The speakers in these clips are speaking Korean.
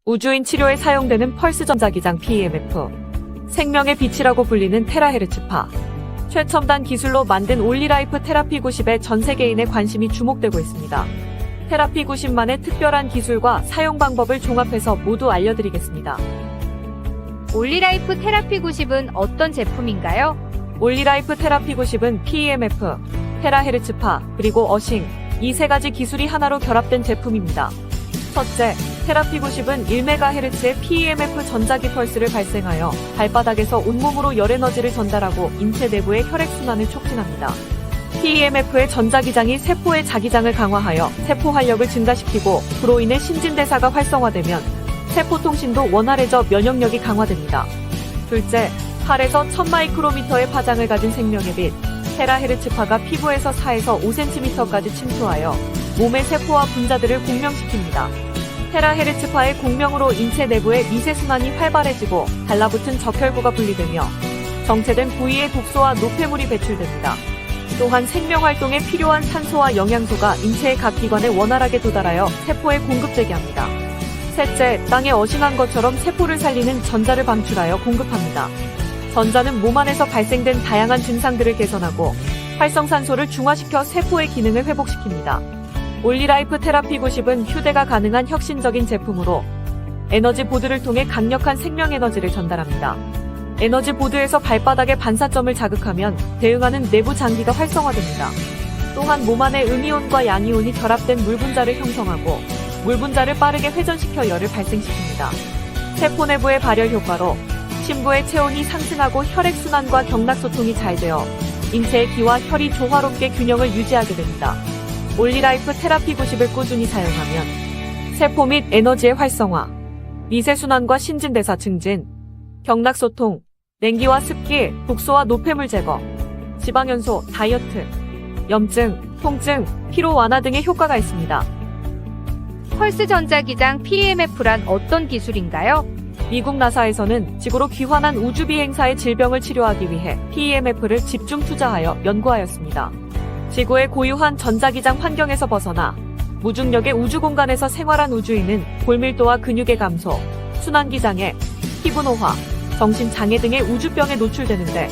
우주인 치료에 사용되는 펄스 전자기장 PEMF. 생명의 빛이라고 불리는 테라헤르츠파. 최첨단 기술로 만든 올리라이프 테라피 90에 전 세계인의 관심이 주목되고 있습니다. 테라피 90만의 특별한 기술과 사용 방법을 종합해서 모두 알려드리겠습니다. 올리라이프 테라피 90은 어떤 제품인가요? 올리라이프 테라피 90은 PEMF, 테라헤르츠파, 그리고 어싱, 이 세 가지 기술이 하나로 결합된 제품입니다. 첫째, 테라피 90은 1MHz의 PEMF 전자기 펄스를 발생하여 발바닥에서 온몸으로 열 에너지를 전달하고 인체 내부의 혈액순환을 촉진합니다. PEMF의 전자기장이 세포의 자기장을 강화하여 세포 활력을 증가시키고 그로 인해 신진대사가 활성화되면 세포 통신도 원활해져 면역력이 강화됩니다. 둘째, 8에서 1000마이크로미터의 파장을 가진 생명의 빛, 테라헤르츠파가 피부에서 4에서 5cm까지 침투하여 몸의 세포와 분자들을 공명시킵니다. 테라헤르츠파의 공명으로 인체 내부의 미세순환이 활발해지고 달라붙은 적혈구가 분리되며 정체된 부위의 독소와 노폐물이 배출됩니다. 또한 생명활동에 필요한 산소와 영양소가 인체의 각 기관에 원활하게 도달하여 세포에 공급되게 합니다. 셋째, 땅에 어싱한 것처럼 세포를 살리는 전자를 방출하여 공급합니다. 전자는 몸 안에서 발생된 다양한 증상들을 개선하고 활성산소를 중화시켜 세포의 기능을 회복시킵니다. 올리라이프 테라피 90은 휴대가 가능한 혁신적인 제품으로 에너지 보드를 통해 강력한 생명 에너지를 전달합니다. 에너지 보드에서 발바닥의 반사점을 자극하면 대응하는 내부 장기가 활성화됩니다. 또한 몸 안에 음이온과 양이온이 결합된 물 분자를 형성하고 물 분자를 빠르게 회전시켜 열을 발생시킵니다. 세포 내부의 발열 효과로 심부의 체온이 상승하고 혈액순환과 경락소통이 잘 되어 인체의 기와 혈이 조화롭게 균형을 유지하게 됩니다. 올리라이프 테라피 90을 꾸준히 사용하면 세포 및 에너지의 활성화, 미세순환과 신진대사 증진, 경락소통, 냉기와 습기, 독소와 노폐물 제거, 지방연소, 다이어트, 염증, 통증, 피로 완화 등의 효과가 있습니다. 펄스 전자기장 PEMF란 어떤 기술인가요? 미국 나사에서는 지구로 귀환한 우주비행사의 질병을 치료하기 위해 PEMF를 집중 투자하여 연구하였습니다. 지구의 고유한 전자기장 환경에서 벗어나 무중력의 우주공간에서 생활한 우주인은 골밀도와 근육의 감소, 순환기장애, 피부노화, 정신장애 등의 우주병에 노출되는데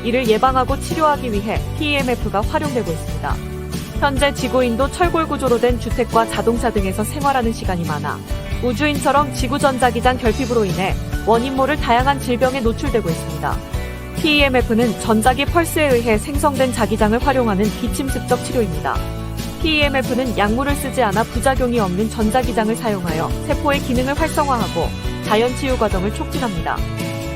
이를 예방하고 치료하기 위해 PEMF가 활용되고 있습니다. 현재 지구인도 철골 구조로 된 주택과 자동차 등에서 생활하는 시간이 많아 우주인처럼 지구 전자기장 결핍으로 인해 원인 모를 다양한 질병에 노출되고 있습니다. PEMF는 전자기 펄스에 의해 생성된 자기장을 활용하는 비침습적 치료입니다. PEMF는 약물을 쓰지 않아 부작용이 없는 전자기장을 사용하여 세포의 기능을 활성화하고 자연치유 과정을 촉진합니다.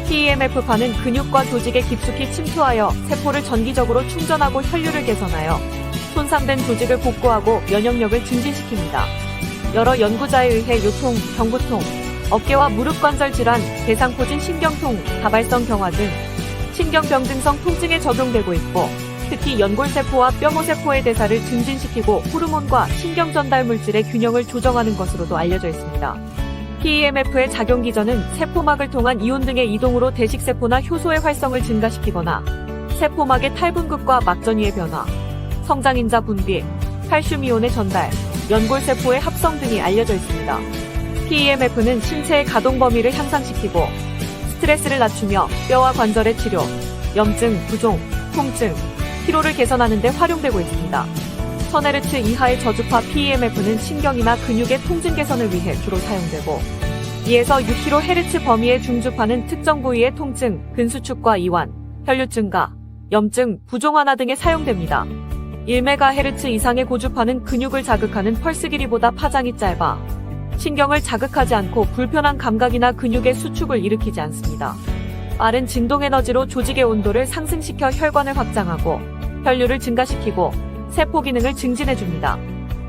PEMF파는 근육과 조직에 깊숙이 침투하여 세포를 전기적으로 충전하고 혈류를 개선하여 손상된 조직을 복구하고 면역력을 증진시킵니다. 여러 연구자에 의해 요통, 경부통, 어깨와 무릎 관절 질환, 대상포진 신경통, 다발성 경화 등 신경병증성 통증에 적용되고 있고 특히 연골세포와 뼈모세포의 대사를 증진시키고 호르몬과 신경전달 물질의 균형을 조정하는 것으로도 알려져 있습니다. PEMF의 작용 기전은 세포막을 통한 이온 등의 이동으로 대식세포나 효소의 활성을 증가시키거나 세포막의 탈분급과 막전이의 변화, 성장인자 분비, 칼슘이온의 전달, 연골세포의 합성 등이 알려져 있습니다. PEMF는 신체의 가동 범위를 향상시키고 스트레스를 낮추며 뼈와 관절의 치료, 염증, 부종, 통증, 피로를 개선하는 데 활용되고 있습니다. 1000Hz 이하의 저주파 PEMF는 신경이나 근육의 통증 개선을 위해 주로 사용되고 2에서 6kHz 범위의 중주파는 특정 부위의 통증, 근수축과 이완, 혈류 증가, 염증, 부종 완화 등에 사용됩니다. 1MHz 이상의 고주파는 근육을 자극하는 펄스 길이보다 파장이 짧아 신경을 자극하지 않고 불편한 감각이나 근육의 수축을 일으키지 않습니다. 빠른 진동 에너지로 조직의 온도를 상승시켜 혈관을 확장하고 혈류를 증가시키고 세포 기능을 증진해줍니다.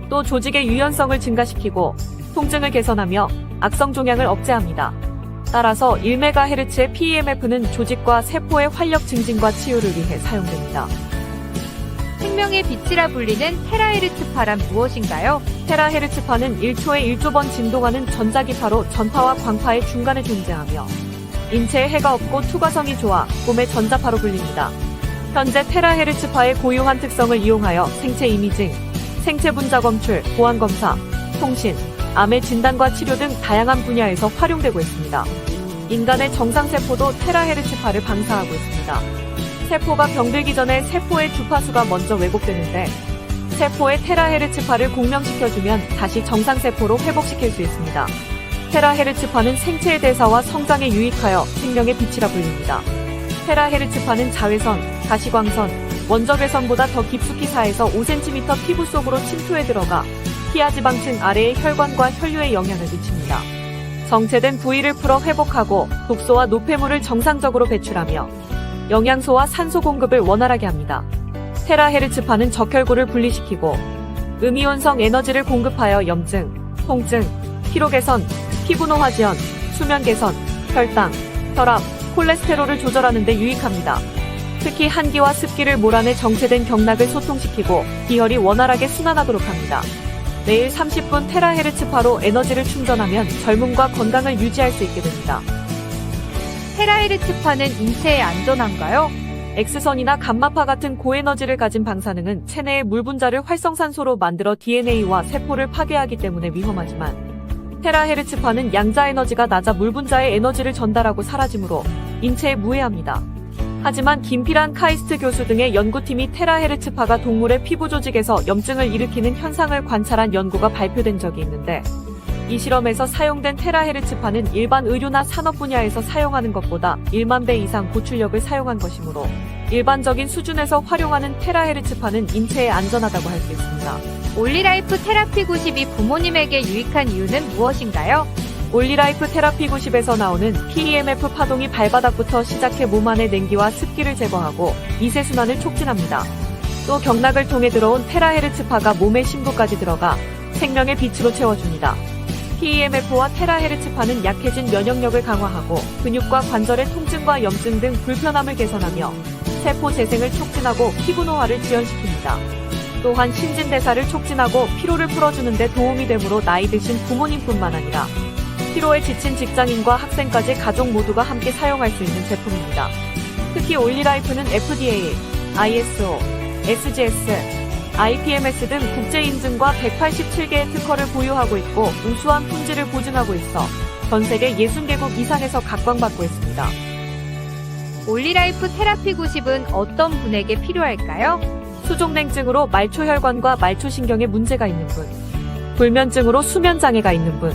또 조직의 유연성을 증가시키고 통증을 개선하며 악성 종양을 억제합니다. 따라서 1MHz의 PEMF는 조직과 세포의 활력 증진과 치유를 위해 사용됩니다. 생명의 빛이라 불리는 테라헤르츠파란 무엇인가요? 테라헤르츠파는 1초에 1조번 진동하는 전자기파로 전파와 광파의 중간에 존재하며 인체에 해가 없고 투과성이 좋아 꿈의 전자파로 불립니다. 현재 테라헤르츠파의 고유한 특성을 이용하여 생체 이미징, 생체 분자 검출, 보안 검사, 통신, 암의 진단과 치료 등 다양한 분야에서 활용되고 있습니다. 인간의 정상세포도 테라헤르츠파를 방사하고 있습니다. 세포가 병들기 전에 세포의 주파수가 먼저 왜곡되는데 세포의 테라헤르츠파를 공명시켜주면 다시 정상세포로 회복시킬 수 있습니다. 테라헤르츠파는 생체의 대사와 성장에 유익하여 생명의 빛이라 불립니다. 테라헤르츠파는 자외선, 가시광선, 원적외선보다 더 깊숙이 4에서 5cm 피부 속으로 침투해 들어가 피하지방층 아래의 혈관과 혈류에 영향을 미칩니다. 정체된 부위를 풀어 회복하고 독소와 노폐물을 정상적으로 배출하며 영양소와 산소 공급을 원활하게 합니다. 테라헤르츠파는 적혈구를 분리시키고 음이온성 에너지를 공급하여 염증, 통증, 피로 개선, 피부 노화 지연, 수면 개선, 혈당, 혈압, 콜레스테롤을 조절하는 데 유익합니다. 특히 한기와 습기를 몰아내 정체된 경락을 소통시키고 기혈이 원활하게 순환하도록 합니다. 매일 30분 테라헤르츠파로 에너지를 충전하면 젊음과 건강을 유지할 수 있게 됩니다. 테라헤르츠파는 인체에 안전한가요? X선이나 감마파 같은 고에너지를 가진 방사능은 체내의 물 분자를 활성산소로 만들어 DNA와 세포를 파괴하기 때문에 위험하지만 테라헤르츠파는 양자 에너지가 낮아 물 분자의 에너지를 전달하고 사라지므로 인체에 무해합니다. 하지만 김필한 카이스트 교수 등의 연구팀이 테라헤르츠파가 동물의 피부 조직에서 염증을 일으키는 현상을 관찰한 연구가 발표된 적이 있는데 이 실험에서 사용된 테라헤르츠파는 일반 의료나 산업 분야에서 사용하는 것보다 1만 배 이상 고출력을 사용한 것이므로 일반적인 수준에서 활용하는 테라헤르츠파는 인체에 안전하다고 할 수 있습니다. 올리라이프 테라피 90이 부모님에게 유익한 이유는 무엇인가요? 올리라이프 테라피 90에서 나오는 PEMF 파동이 발바닥부터 시작해 몸 안의 냉기와 습기를 제거하고 미세순환을 촉진합니다. 또 경락을 통해 들어온 테라헤르츠파가 몸의 심부까지 들어가 생명의 빛으로 채워줍니다. PEMF와 테라헤르츠파는 약해진 면역력을 강화하고 근육과 관절의 통증과 염증 등 불편함을 개선하며 세포 재생을 촉진하고 피부 노화를 지연시킵니다. 또한 신진대사를 촉진하고 피로를 풀어주는 데 도움이 되므로 나이 드신 부모님뿐만 아니라 피로에 지친 직장인과 학생까지 가족 모두가 함께 사용할 수 있는 제품입니다. 특히 올리라이프는 FDA, ISO, SGS, IPMS 등 국제 인증과 187개의 특허를 보유하고 있고 우수한 품질을 보증하고 있어 전 세계 60개국 이상에서 각광받고 있습니다. 올리라이프 테라피 90은 어떤 분에게 필요할까요? 수족냉증으로 말초혈관과 말초신경에 문제가 있는 분, 불면증으로 수면장애가 있는 분,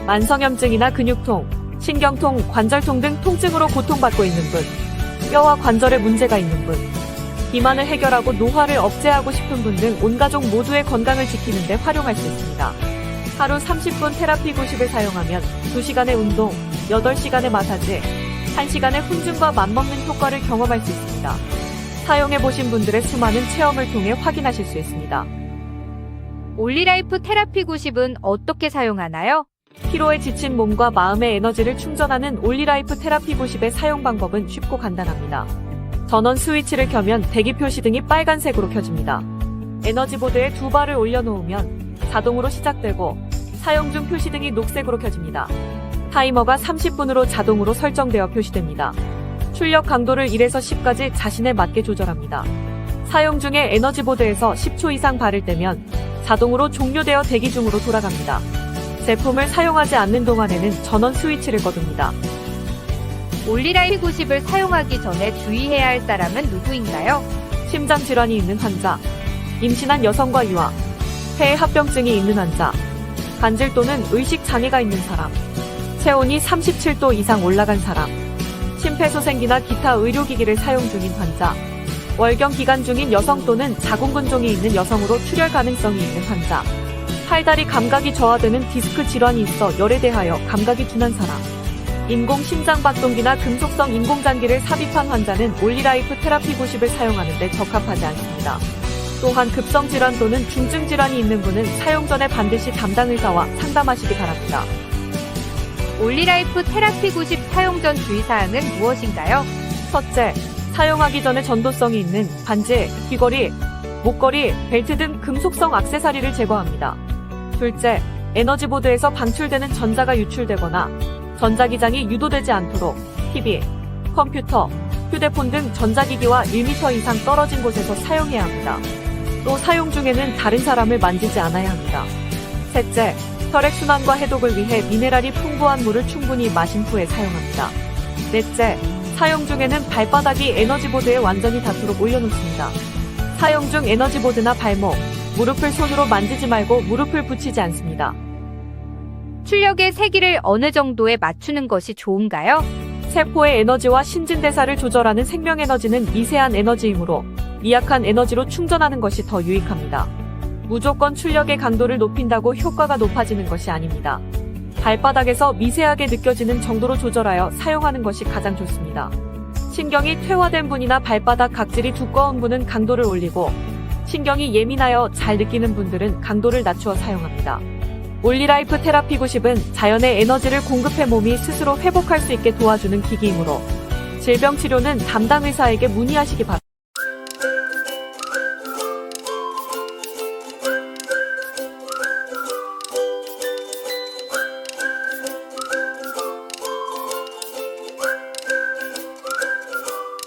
만성염증이나 근육통, 신경통, 관절통 등 통증으로 고통받고 있는 분, 뼈와 관절에 문제가 있는 분, 비만을 해결하고 노화를 억제하고 싶은 분 등 온 가족 모두의 건강을 지키는 데 활용할 수 있습니다. 하루 30분 테라피 90을 사용하면 2시간의 운동, 8시간의 마사지, 1시간의 훈증과 맞먹는 효과를 경험할 수 있습니다. 사용해보신 분들의 수많은 체험을 통해 확인하실 수 있습니다. 올리라이프 테라피 90은 어떻게 사용하나요? 피로에 지친 몸과 마음의 에너지를 충전하는 올리라이프 테라피 90의 사용 방법은 쉽고 간단합니다. 전원 스위치를 켜면 대기 표시 등이 빨간색으로 켜집니다. 에너지보드에 2발을 올려놓으면 자동으로 시작되고 사용 중 표시 등이 녹색으로 켜집니다. 타이머가 30분으로 자동으로 설정되어 표시됩니다. 출력 강도를 1에서 10까지 자신에 맞게 조절합니다. 사용 중에 에너지보드에서 10초 이상 발을 떼면 자동으로 종료되어 대기 중으로 돌아갑니다. 제품을 사용하지 않는 동안에는 전원 스위치를 꺼둡니다. 올리라이프 90을 사용하기 전에 주의해야 할 사람은 누구인가요? 심장질환이 있는 환자, 임신한 여성과 유아, 폐에 합병증이 있는 환자, 간질 또는 의식장애가 있는 사람, 체온이 37도 이상 올라간 사람, 심폐소생기나 기타 의료기기를 사용 중인 환자, 월경 기간 중인 여성 또는 자궁근종이 있는 여성으로 출혈 가능성이 있는 환자, 팔다리 감각이 저하되는 디스크 질환이 있어 열에 대하여 감각이 둔한 사람, 인공심장박동기나 금속성 인공장기를 삽입한 환자는 올리라이프 테라피 90을 사용하는 데 적합하지 않습니다. 또한 급성질환 또는 중증질환이 있는 분은 사용 전에 반드시 담당 의사와 상담하시기 바랍니다. 올리라이프 테라피 90 사용 전 주의사항은 무엇인가요? 첫째, 사용하기 전에 전도성이 있는 반지, 귀걸이, 목걸이, 벨트 등 금속성 액세서리를 제거합니다. 둘째, 에너지보드에서 방출되는 전자가 유출되거나 전자기장이 유도되지 않도록 TV, 컴퓨터, 휴대폰 등 전자기기와 1m 이상 떨어진 곳에서 사용해야 합니다. 또 사용 중에는 다른 사람을 만지지 않아야 합니다. 셋째, 혈액순환과 해독을 위해 미네랄이 풍부한 물을 충분히 마신 후에 사용합니다. 넷째, 사용 중에는 발바닥이 에너지보드에 완전히 닿도록 올려놓습니다. 사용 중 에너지보드나 발목, 무릎을 손으로 만지지 말고 무릎을 붙이지 않습니다. 출력의 세기를 어느 정도에 맞추는 것이 좋은가요? 세포의 에너지와 신진대사를 조절하는 생명에너지는 미세한 에너지이므로 미약한 에너지로 충전하는 것이 더 유익합니다. 무조건 출력의 강도를 높인다고 효과가 높아지는 것이 아닙니다. 발바닥에서 미세하게 느껴지는 정도로 조절하여 사용하는 것이 가장 좋습니다. 신경이 퇴화된 분이나 발바닥 각질이 두꺼운 분은 강도를 올리고, 신경이 예민하여 잘 느끼는 분들은 강도를 낮추어 사용합니다. 올리라이프 테라피 90은 자연의 에너지를 공급해 몸이 스스로 회복할 수 있게 도와주는 기기이므로 질병 치료는 담당 의사에게 문의하시기 바랍니다.